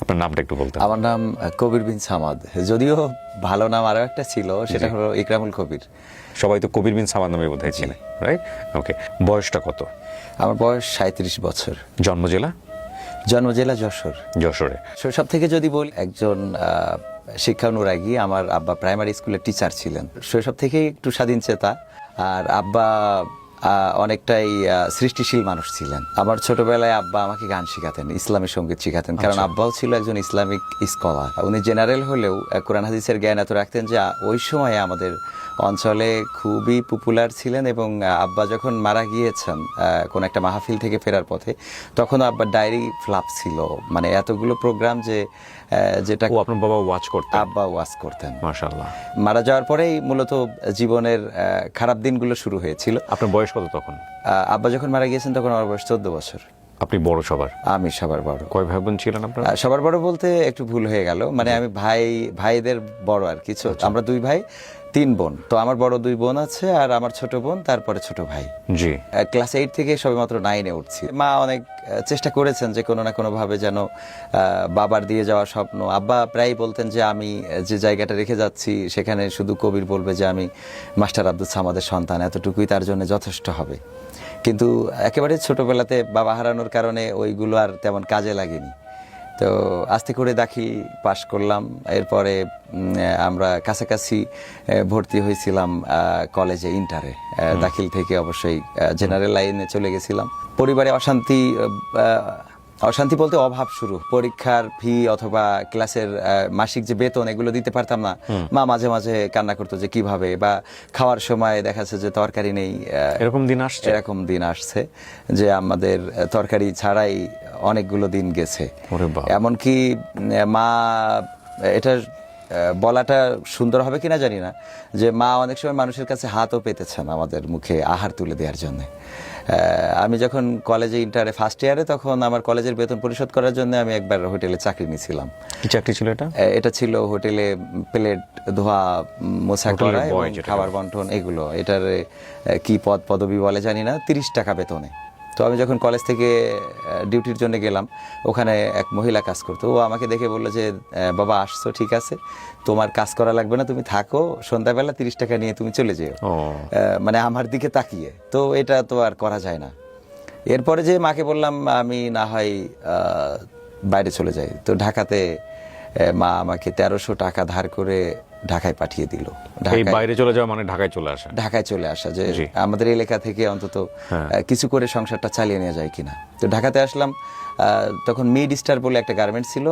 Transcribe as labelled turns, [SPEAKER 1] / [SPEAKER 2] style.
[SPEAKER 1] আপনার নামটা একটু বলতেন।
[SPEAKER 2] আমার নাম কবির বিন সামাদ, যদিও ভালো নাম আরো একটা ছিল, সেটা হলো ইকরামুল কবির।
[SPEAKER 1] সবাই তো কবির বিন সামাদ নামে বোধহয় চিনে, রাইট? ওকে, বয়সটা কত?
[SPEAKER 2] আমার বয়স 37 বছর।
[SPEAKER 1] জন্ম জেলা?
[SPEAKER 2] জন্ম জেলা যশোর।
[SPEAKER 1] যশোরে।
[SPEAKER 2] শৈশব থেকে যদি বলি, একজন শিক্ষানুরাগী। আমার আব্বা প্রাইমারি স্কুলের টিচার ছিলেন। শৈশব থেকেই একটু স্বাধীন চেতা, আর আব্বা অনেকটাই সৃষ্টিশীল মানুষ ছিলেন। আমার ছোটবেলায় আব্বা আমাকে গান শেখাতেন, ইসলামী সঙ্গীত শেখাতেন, কারণ আব্বাও ছিল একজন ইসলামিক স্কলার। উনি জেনারেল হলেও কোরআন হাদিসের জ্ঞান এত রাখতেন যে ওই সময়ে আমাদের অঞ্চলে খুবই পপুলার ছিলেন। এবং আব্বা যখন মারা গিয়েছেন কোন একটা মাহফিল থেকে ফেরার পথে, তখন আব্বার ডায়েরি ফ্লাপ ছিল, মানে এতগুলো প্রোগ্রাম যে যেটা
[SPEAKER 1] আপনার বাবা ওয়াচ করতেন?
[SPEAKER 2] আব্বা ওয়াজ করতেন।
[SPEAKER 1] মাশাআল্লাহ।
[SPEAKER 2] মারা যাওয়ার পরেই মূলত জীবনের খারাপ দিনগুলো শুরু হয়েছিল।
[SPEAKER 1] আপনার বয়স কত তখন?
[SPEAKER 2] আব্বা যখন মারা গিয়েছেন তখন আমার বয়স 14 বছর।
[SPEAKER 1] আপনি বড় সবার?
[SPEAKER 2] আমি সবার বড়।
[SPEAKER 1] কয় ভাই বোন ছিলেন আপনার?
[SPEAKER 2] সবার বড় বলতে একটু ভুল হয়ে গেল, মানে আমি ভাইদের বড় আর কিছু। আমরা 2 ভাই 3 বোন। তো আমার বড় 2 বোন আছে, আর আমার ছোট বোন, তারপরে ছোট ভাই।
[SPEAKER 1] জি।
[SPEAKER 2] ক্লাস 8 থেকে সবেমাত্র 9-এ উঠছি। মা অনেক চেষ্টা করেছেন যে কোনো না কোনো ভাবে যেন বাবার দিয়ে যাওয়া স্বপ্ন। আব্বা প্রায় বলতেন যে আমি যে জায়গাটা রেখে যাচ্ছি সেখানে শুধু কবির বলবে যে আমি মাস্টার আব্দুল সামাদের সন্তান, এতটুকুই তার জন্য যথেষ্ট হবে। কিন্তু একেবারে ছোটবেলাতে বাবা হারানোর কারণে ওইগুলো আর তেমন কাজে লাগেনি। তো আস্তে করে দাখিল পাশ করলাম। এরপরে আমরা কাছাকাছি ভর্তি হয়েছিলাম কলেজে, ইন্টারে। দাখিল থেকে অবশ্যই জেনারেল লাইনে চলে গেছিলাম। পরিবারে অশান্তি বলতে অভাব শুরু। পরীক্ষার ফি অথবা ক্লাসের মাসিক যে বেতন, এগুলো দিতে পারতাম না। মা মাঝে মাঝে কান্না করতো যে কিভাবে, বা খাওয়ার সময় দেখা যাচ্ছে যে তরকারি নেই।
[SPEAKER 1] এরকম দিন আসছে
[SPEAKER 2] যে আমাদের তরকারি ছাড়াই অনেকগুলো দিন গেছে। এমনকি মা, এটা বলাটা সুন্দর হবে কিনা জানি না, যে মা অনেক সময় মানুষের কাছে হাতও পেতেছেন আমাদের মুখে আহার তুলে দেওয়ার জন্য। আমি যখন কলেজে ইন্টারে ফার্স্ট ইয়ারে, তখন আমার কলেজের বেতন পরিশোধ করার জন্য আমি একবার হোটেলে চাকরি নিয়েছিলাম।
[SPEAKER 1] কি চাকরি ছিল এটা? এটা
[SPEAKER 2] ছিল হোটেলে প্লেট ধোয়া, মোছা করা, খাবার বন্টন, এগুলো। এটার কি পদবি বলে জানি না, 30 টাকা বেতনে। তো আমি যখন কলেজ থেকে ডিউটির জন্য গেলাম, ওখানে এক মহিলা কাজ করতো। ও আমাকে দেখে বললো যে বাবা আসছো, ঠিক আছে, তোমার কাজ করা লাগবে না, তুমি থাকো, সন্ধ্যাবেলা 30 টাকা নিয়ে তুমি চলে যেও। মানে আমার দিকে তাকিয়ে। তো এটা তো আর করা যায় না। এরপরে যে মাকে বললাম আমি না হয় বাইরে চলে যাই। তো ঢাকাতে মা আমাকে 1300 টাকা ধার করে ঢাকায় পাঠিয়ে দিল।
[SPEAKER 1] বাইরে চলে যাওয়া মানে ঢাকায় চলে আসা, যে আমাদের এলাকা থেকে অন্তত কিছু করে সংসারটা চালিয়ে নেওয়া যায় কিনা। তো ঢাকাতে আসলাম। তখন মিড স্টার বলে একটা গার্মেন্টস ছিল।